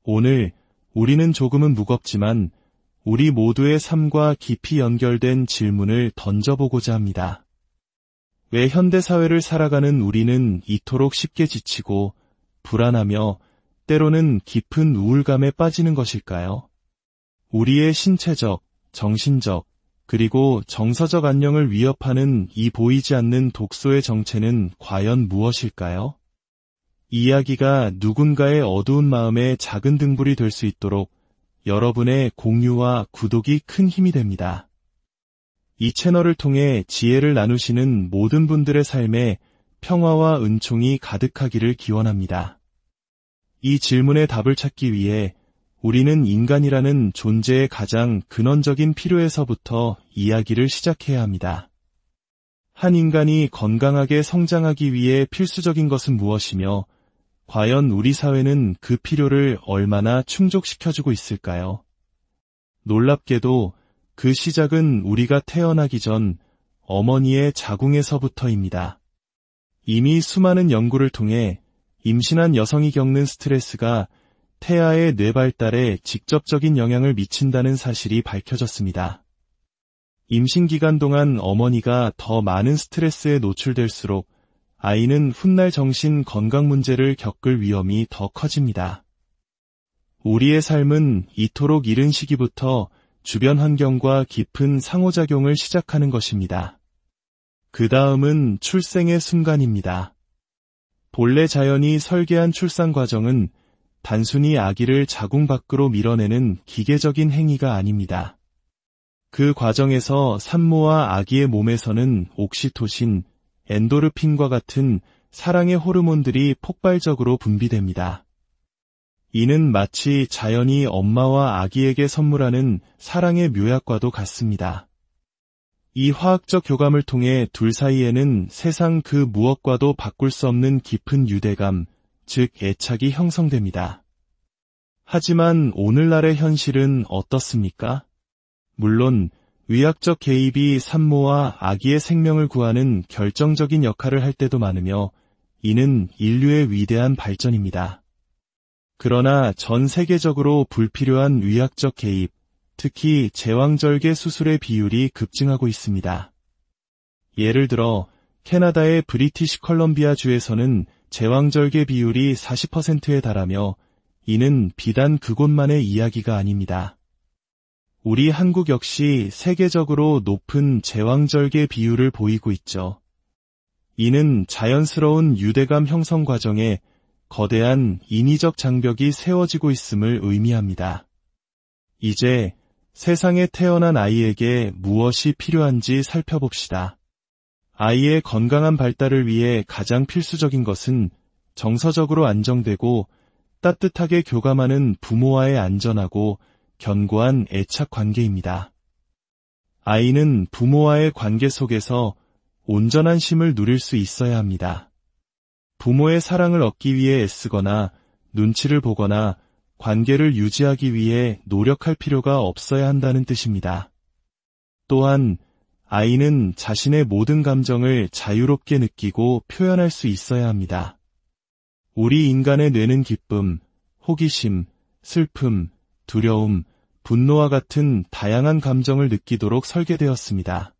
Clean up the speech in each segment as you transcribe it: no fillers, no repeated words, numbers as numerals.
오늘 우리는 조금은 무겁지만 우리 모두의 삶과 깊이 연결된 질문을 던져보고자 합니다. 왜 현대사회를 살아가는 우리는 이토록 쉽게 지치고 불안하며 때로는 깊은 우울감에 빠지는 것일까요? 우리의 신체적, 정신적, 그리고 정서적 안녕을 위협하는 이 보이지 않는 독소의 정체는 과연 무엇일까요? 이 이야기가 누군가의 어두운 마음에 작은 등불이 될 수 있도록 여러분의 공유와 구독이 큰 힘이 됩니다. 이 채널을 통해 지혜를 나누시는 모든 분들의 삶에 평화와 은총이 가득하기를 기원합니다. 이 질문의 답을 찾기 위해 우리는 인간이라는 존재의 가장 근원적인 필요에서부터 이야기를 시작해야 합니다. 한 인간이 건강하게 성장하기 위해 필수적인 것은 무엇이며 과연 우리 사회는 그 필요를 얼마나 충족시켜주고 있을까요? 놀랍게도 그 시작은 우리가 태어나기 전 어머니의 자궁에서부터입니다. 이미 수많은 연구를 통해 임신한 여성이 겪는 스트레스가 태아의 뇌 발달에 직접적인 영향을 미친다는 사실이 밝혀졌습니다. 임신 기간 동안 어머니가 더 많은 스트레스에 노출될수록 아이는 훗날 정신 건강 문제를 겪을 위험이 더 커집니다. 우리의 삶은 이토록 이른 시기부터 주변 환경과 깊은 상호작용을 시작하는 것입니다. 그 다음은 출생의 순간입니다. 본래 자연이 설계한 출산 과정은 단순히 아기를 자궁 밖으로 밀어내는 기계적인 행위가 아닙니다. 그 과정에서 산모와 아기의 몸에서는 옥시토신, 엔도르핀과 같은 사랑의 호르몬들이 폭발적으로 분비됩니다. 이는 마치 자연이 엄마와 아기에게 선물하는 사랑의 묘약과도 같습니다. 이 화학적 교감을 통해 둘 사이에는 세상 그 무엇과도 바꿀 수 없는 깊은 유대감, 즉 애착이 형성됩니다. 하지만 오늘날의 현실은 어떻습니까? 물론 의학적 개입이 산모와 아기의 생명을 구하는 결정적인 역할을 할 때도 많으며 이는 인류의 위대한 발전입니다. 그러나 전 세계적으로 불필요한 의학적 개입, 특히 제왕절개 수술의 비율이 급증하고 있습니다. 예를 들어 캐나다의 브리티시 컬럼비아 주에서는 제왕절개 비율이 40%에 달하며 이는 비단 그곳만의 이야기가 아닙니다. 우리 한국 역시 세계적으로 높은 제왕절개 비율을 보이고 있죠. 이는 자연스러운 유대감 형성 과정에 거대한 인위적 장벽이 세워지고 있음을 의미합니다. 이제 세상에 태어난 아이에게 무엇이 필요한지 살펴봅시다. 아이의 건강한 발달을 위해 가장 필수적인 것은 정서적으로 안정되고 따뜻하게 교감하는 부모와의 안전하고 견고한 애착 관계입니다. 아이는 부모와의 관계 속에서 온전한 쉼을 누릴 수 있어야 합니다. 부모의 사랑을 얻기 위해 애쓰거나 눈치를 보거나 관계를 유지하기 위해 노력할 필요가 없어야 한다는 뜻입니다. 또한 아이는 자신의 모든 감정을 자유롭게 느끼고 표현할 수 있어야 합니다. 우리 인간의 뇌는 기쁨, 호기심, 슬픔, 두려움, 분노와 같은 다양한 감정을 느끼도록 설계되었습니다.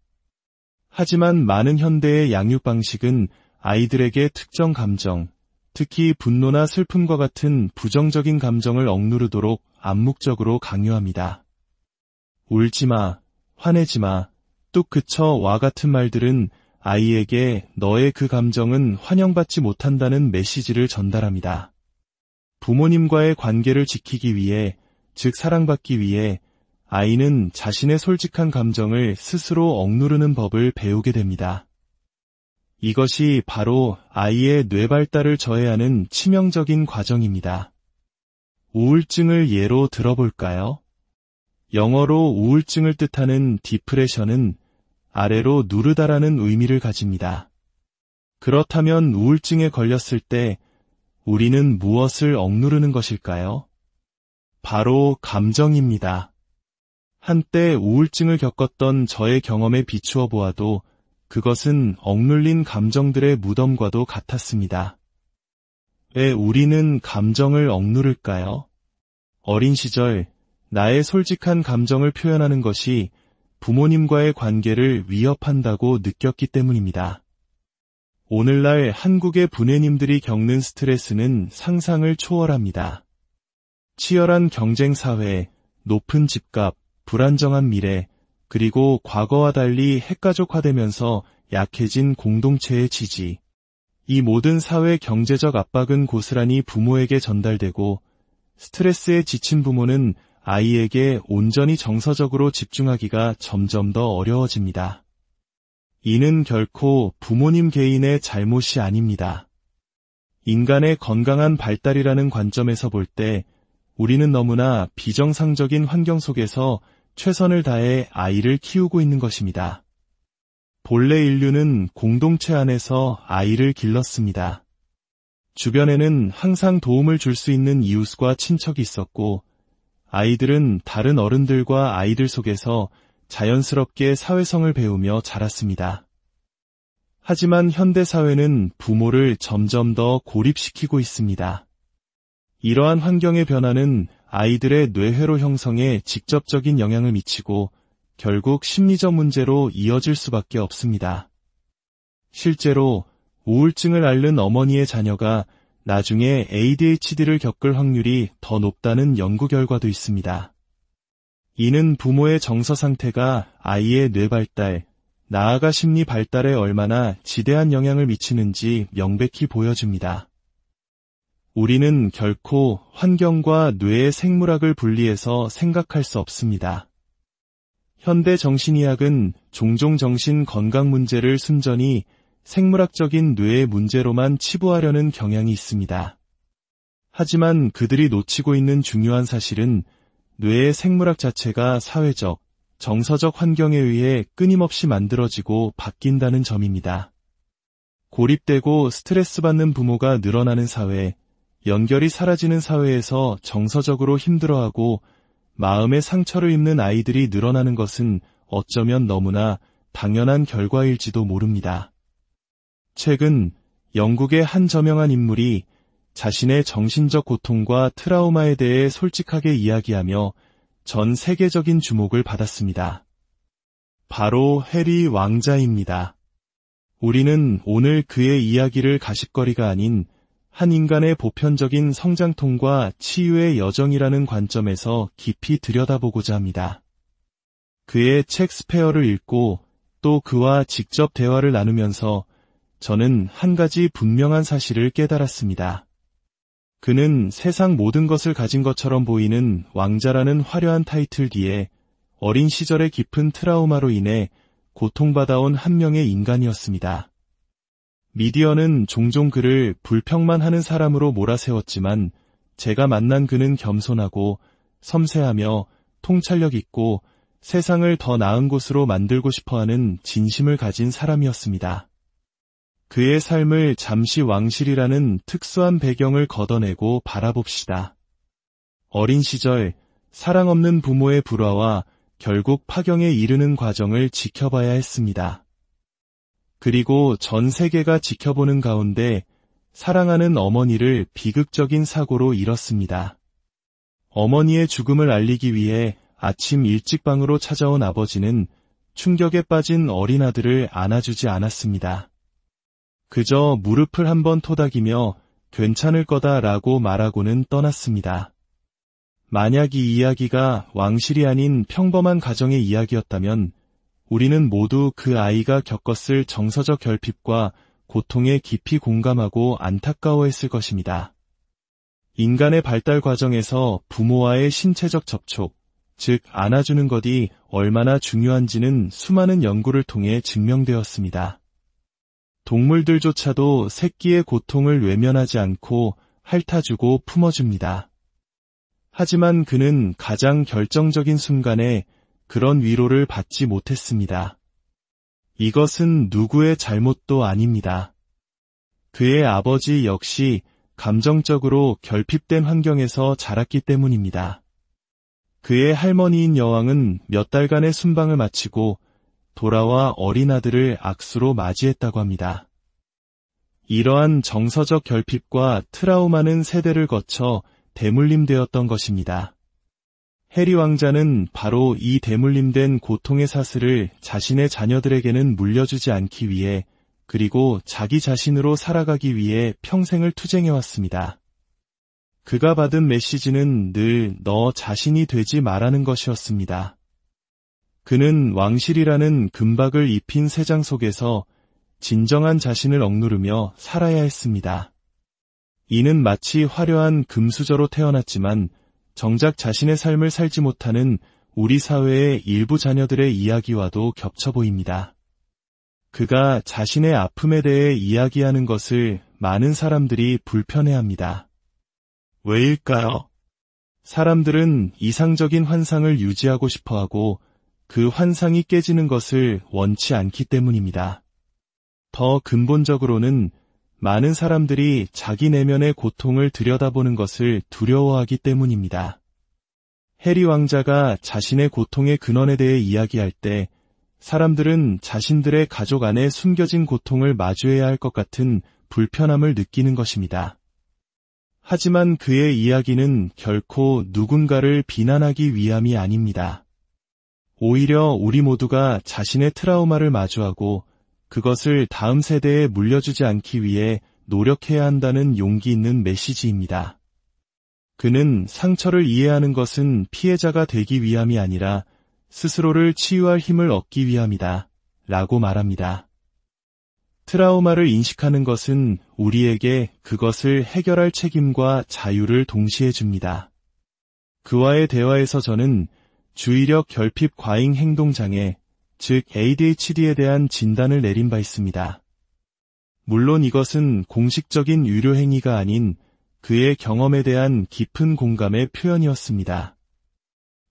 하지만 많은 현대의 양육 방식은 아이들에게 특정 감정, 특히 분노나 슬픔과 같은 부정적인 감정을 억누르도록 암묵적으로 강요합니다. 울지마, 화내지마, 뚝 그쳐와 같은 말들은 아이에게 너의 그 감정은 환영받지 못한다는 메시지를 전달합니다. 부모님과의 관계를 지키기 위해, 즉 사랑받기 위해 아이는 자신의 솔직한 감정을 스스로 억누르는 법을 배우게 됩니다. 이것이 바로 아이의 뇌 발달을 저해하는 치명적인 과정입니다. 우울증을 예로 들어볼까요? 영어로 우울증을 뜻하는 디프레션은 아래로 누르다라는 의미를 가집니다. 그렇다면 우울증에 걸렸을 때 우리는 무엇을 억누르는 것일까요? 바로 감정입니다. 한때 우울증을 겪었던 저의 경험에 비추어 보아도 그것은 억눌린 감정들의 무덤과도 같았습니다. 왜 우리는 감정을 억누를까요? 어린 시절 나의 솔직한 감정을 표현하는 것이 부모님과의 관계를 위협한다고 느꼈기 때문입니다. 오늘날 한국의 부모님들이 겪는 스트레스는 상상을 초월합니다. 치열한 경쟁 사회, 높은 집값, 불안정한 미래, 그리고 과거와 달리 핵가족화되면서 약해진 공동체의 지지. 이 모든 사회 경제적 압박은 고스란히 부모에게 전달되고 스트레스에 지친 부모는 아이에게 온전히 정서적으로 집중하기가 점점 더 어려워집니다. 이는 결코 부모님 개인의 잘못이 아닙니다. 인간의 건강한 발달이라는 관점에서 볼 때 우리는 너무나 비정상적인 환경 속에서 최선을 다해 아이를 키우고 있는 것입니다. 본래 인류는 공동체 안에서 아이를 길렀습니다. 주변에는 항상 도움을 줄 수 있는 이웃과 친척이 있었고 아이들은 다른 어른들과 아이들 속에서 자연스럽게 사회성을 배우며 자랐습니다. 하지만 현대사회는 부모를 점점 더 고립시키고 있습니다. 이러한 환경의 변화는 아이들의 뇌회로 형성에 직접적인 영향을 미치고 결국 심리적 문제로 이어질 수밖에 없습니다. 실제로 우울증을 앓는 어머니의 자녀가 나중에 ADHD를 겪을 확률이 더 높다는 연구 결과도 있습니다. 이는 부모의 정서 상태가 아이의 뇌 발달, 나아가 심리 발달에 얼마나 지대한 영향을 미치는지 명백히 보여줍니다. 우리는 결코 환경과 뇌의 생물학을 분리해서 생각할 수 없습니다. 현대 정신의학은 종종 정신 건강 문제를 순전히 생물학적인 뇌의 문제로만 치부하려는 경향이 있습니다. 하지만 그들이 놓치고 있는 중요한 사실은 뇌의 생물학 자체가 사회적, 정서적 환경에 의해 끊임없이 만들어지고 바뀐다는 점입니다. 고립되고 스트레스 받는 부모가 늘어나는 사회, 연결이 사라지는 사회에서 정서적으로 힘들어하고 마음의 상처를 입는 아이들이 늘어나는 것은 어쩌면 너무나 당연한 결과일지도 모릅니다. 최근 영국의 한 저명한 인물이 자신의 정신적 고통과 트라우마에 대해 솔직하게 이야기하며 전 세계적인 주목을 받았습니다. 바로 해리 왕자입니다. 우리는 오늘 그의 이야기를 가십거리가 아닌 한 인간의 보편적인 성장통과 치유의 여정이라는 관점에서 깊이 들여다보고자 합니다. 그의 책 스페어를 읽고 또 그와 직접 대화를 나누면서 저는 한 가지 분명한 사실을 깨달았습니다. 그는 세상 모든 것을 가진 것처럼 보이는 왕자라는 화려한 타이틀 뒤에 어린 시절의 깊은 트라우마로 인해 고통받아온 한 명의 인간이었습니다. 미디어는 종종 그를 불평만 하는 사람으로 몰아세웠지만 제가 만난 그는 겸손하고 섬세하며 통찰력 있고 세상을 더 나은 곳으로 만들고 싶어하는 진심을 가진 사람이었습니다. 그의 삶을 잠시 왕실이라는 특수한 배경을 걷어내고 바라봅시다. 어린 시절 사랑 없는 부모의 불화와 결국 파경에 이르는 과정을 지켜봐야 했습니다. 그리고 전 세계가 지켜보는 가운데 사랑하는 어머니를 비극적인 사고로 잃었습니다. 어머니의 죽음을 알리기 위해 아침 일찍 방으로 찾아온 아버지는 충격에 빠진 어린 아들을 안아주지 않았습니다. 그저 무릎을 한번 토닥이며 괜찮을 거다라고 말하고는 떠났습니다. 만약 이 이야기가 왕실이 아닌 평범한 가정의 이야기였다면 우리는 모두 그 아이가 겪었을 정서적 결핍과 고통에 깊이 공감하고 안타까워했을 것입니다. 인간의 발달 과정에서 부모와의 신체적 접촉, 즉 안아주는 것이 얼마나 중요한지는 수많은 연구를 통해 증명되었습니다. 동물들조차도 새끼의 고통을 외면하지 않고 핥아주고 품어줍니다. 하지만 그는 가장 결정적인 순간에 그런 위로를 받지 못했습니다. 이것은 누구의 잘못도 아닙니다. 그의 아버지 역시 감정적으로 결핍된 환경에서 자랐기 때문입니다. 그의 할머니인 여왕은 몇 달간의 순방을 마치고 돌아와 어린 아들을 악수로 맞이했다고 합니다. 이러한 정서적 결핍과 트라우마는 세대를 거쳐 대물림되었던 것입니다. 해리 왕자는 바로 이 대물림된 고통의 사슬을 자신의 자녀들에게는 물려주지 않기 위해 그리고 자기 자신으로 살아가기 위해 평생을 투쟁해왔습니다. 그가 받은 메시지는 늘 너 자신이 되지 말라는 것이었습니다. 그는 왕실이라는 금박을 입힌 세장 속에서 진정한 자신을 억누르며 살아야 했습니다. 이는 마치 화려한 금수저로 태어났지만 정작 자신의 삶을 살지 못하는 우리 사회의 일부 자녀들의 이야기와도 겹쳐 보입니다. 그가 자신의 아픔에 대해 이야기하는 것을 많은 사람들이 불편해합니다. 왜일까요? 사람들은 이상적인 환상을 유지하고 싶어하고 그 환상이 깨지는 것을 원치 않기 때문입니다. 더 근본적으로는 많은 사람들이 자기 내면의 고통을 들여다보는 것을 두려워하기 때문입니다. 해리 왕자가 자신의 고통의 근원에 대해 이야기할 때 사람들은 자신들의 가족 안에 숨겨진 고통을 마주해야 할 것 같은 불편함을 느끼는 것입니다. 하지만 그의 이야기는 결코 누군가를 비난하기 위함이 아닙니다. 오히려 우리 모두가 자신의 트라우마를 마주하고 그것을 다음 세대에 물려주지 않기 위해 노력해야 한다는 용기 있는 메시지입니다. 그는 상처를 이해하는 것은 피해자가 되기 위함이 아니라 스스로를 치유할 힘을 얻기 위함이다 라고 말합니다. 트라우마를 인식하는 것은 우리에게 그것을 해결할 책임과 자유를 동시에 줍니다. 그와의 대화에서 저는 주의력 결핍 과잉 행동장애, 즉 ADHD에 대한 진단을 내린 바 있습니다. 물론 이것은 공식적인 유료 행위가 아닌 그의 경험에 대한 깊은 공감의 표현이었습니다.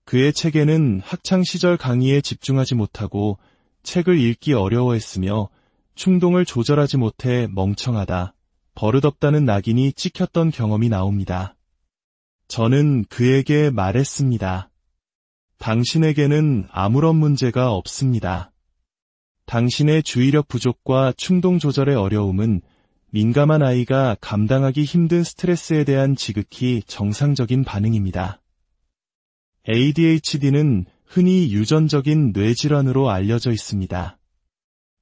그의 책에는 학창시절 강의에 집중하지 못하고 책을 읽기 어려워했으며 충동을 조절하지 못해 멍청하다, 버릇없다는 낙인이 찍혔던 경험이 나옵니다. 저는 그에게 말했습니다. 당신에게는 아무런 문제가 없습니다. 당신의 주의력 부족과 충동 조절의 어려움은 민감한 아이가 감당하기 힘든 스트레스에 대한 지극히 정상적인 반응입니다. ADHD는 흔히 유전적인 뇌질환으로 알려져 있습니다.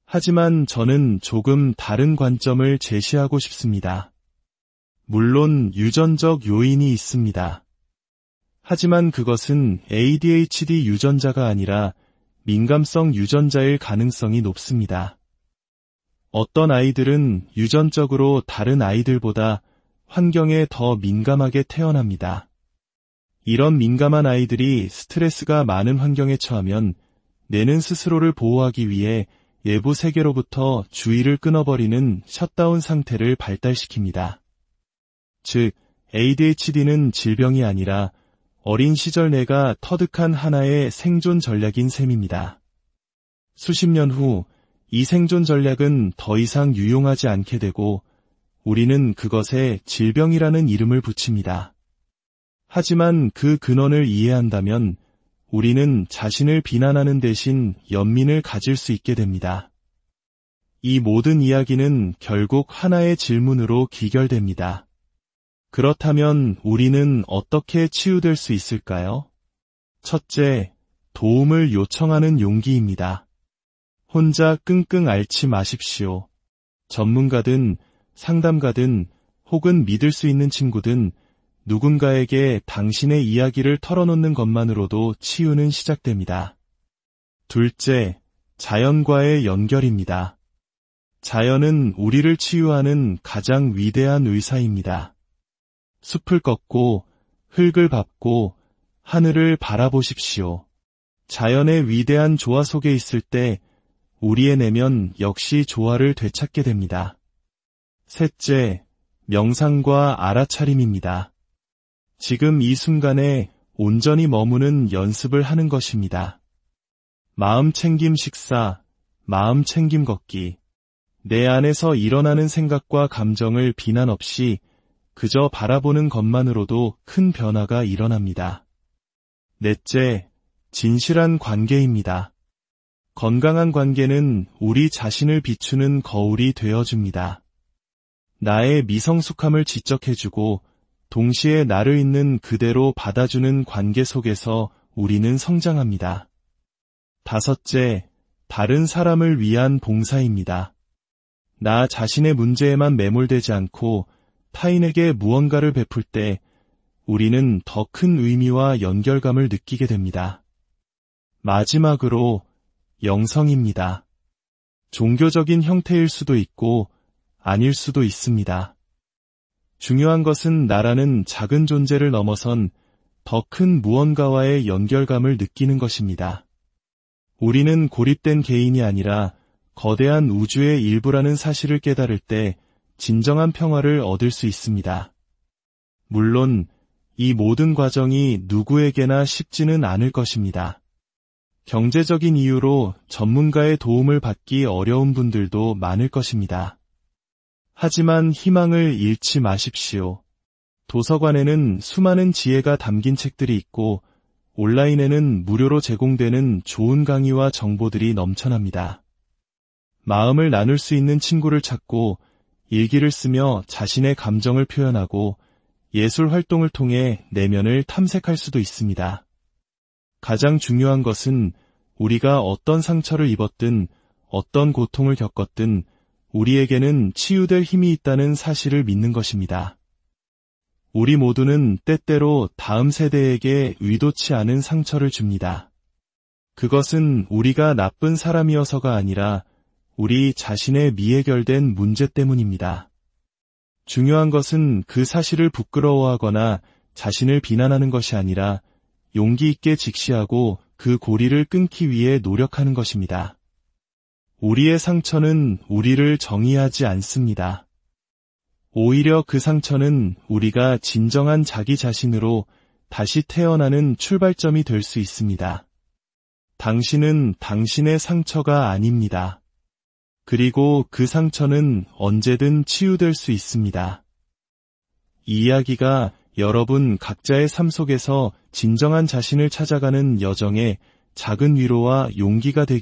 하지만 저는 조금 다른 관점을 제시하고 싶습니다. 물론 유전적 요인이 있습니다. 하지만 그것은 ADHD 유전자가 아니라 민감성 유전자일 가능성이 높습니다. 어떤 아이들은 유전적으로 다른 아이들보다 환경에 더 민감하게 태어납니다. 이런 민감한 아이들이 스트레스가 많은 환경에 처하면 뇌는 스스로를 보호하기 위해 외부 세계로부터 주의를 끊어버리는 셧다운 상태를 발달시킵니다. 즉, ADHD는 질병이 아니라 어린 시절 뇌가 터득한 하나의 생존 전략인 셈입니다. 수십 년 후 이 생존 전략은 더 이상 유용하지 않게 되고 우리는 그것에 질병이라는 이름을 붙입니다. 하지만 그 근원을 이해한다면 우리는 자신을 비난하는 대신 연민을 가질 수 있게 됩니다. 이 모든 이야기는 결국 하나의 질문으로 귀결됩니다. 그렇다면 우리는 어떻게 치유될 수 있을까요? 첫째, 도움을 요청하는 용기입니다. 혼자 끙끙 앓지 마십시오. 전문가든 상담가든 혹은 믿을 수 있는 친구든 누군가에게 당신의 이야기를 털어놓는 것만으로도 치유는 시작됩니다. 둘째, 자연과의 연결입니다. 자연은 우리를 치유하는 가장 위대한 의사입니다. 숲을 걷고 흙을 밟고 하늘을 바라보십시오. 자연의 위대한 조화 속에 있을 때 우리의 내면 역시 조화를 되찾게 됩니다. 셋째, 명상과 알아차림입니다. 지금 이 순간에 온전히 머무는 연습을 하는 것입니다. 마음 챙김 식사, 마음 챙김 걷기. 내 안에서 일어나는 생각과 감정을 비난 없이 그저 바라보는 것만으로도 큰 변화가 일어납니다. 넷째, 진실한 관계입니다. 건강한 관계는 우리 자신을 비추는 거울이 되어줍니다. 나의 미성숙함을 지적해주고 동시에 나를 있는 그대로 받아주는 관계 속에서 우리는 성장합니다. 다섯째, 다른 사람을 위한 봉사입니다. 나 자신의 문제에만 매몰되지 않고 타인에게 무언가를 베풀 때 우리는 더 큰 의미와 연결감을 느끼게 됩니다. 마지막으로 영성입니다. 종교적인 형태일 수도 있고 아닐 수도 있습니다. 중요한 것은 나라는 작은 존재를 넘어선 더 큰 무언가와의 연결감을 느끼는 것입니다. 우리는 고립된 개인이 아니라 거대한 우주의 일부라는 사실을 깨달을 때 진정한 평화를 얻을 수 있습니다. 물론 이 모든 과정이 누구에게나 쉽지는 않을 것입니다. 경제적인 이유로 전문가의 도움을 받기 어려운 분들도 많을 것입니다. 하지만 희망을 잃지 마십시오. 도서관에는 수많은 지혜가 담긴 책들이 있고 온라인에는 무료로 제공되는 좋은 강의와 정보들이 넘쳐납니다. 마음을 나눌 수 있는 친구를 찾고 일기를 쓰며 자신의 감정을 표현하고 예술 활동을 통해 내면을 탐색할 수도 있습니다. 가장 중요한 것은 우리가 어떤 상처를 입었든 어떤 고통을 겪었든 우리에게는 치유될 힘이 있다는 사실을 믿는 것입니다. 우리 모두는 때때로 다음 세대에게 의도치 않은 상처를 줍니다. 그것은 우리가 나쁜 사람이어서가 아니라 우리 자신의 미해결된 문제 때문입니다. 중요한 것은 그 사실을 부끄러워하거나 자신을 비난하는 것이 아니라 용기 있게 직시하고 그 고리를 끊기 위해 노력하는 것입니다. 우리의 상처는 우리를 정의하지 않습니다. 오히려 그 상처는 우리가 진정한 자기 자신으로 다시 태어나는 출발점이 될 수 있습니다. 당신은 당신의 상처가 아닙니다. 그리고 그 상처는 언제든 치유될 수 있습니다. 이 이야기가 여러분 각자의 삶 속에서 진정한 자신을 찾아가는 여정에 작은 위로와 용기가 되기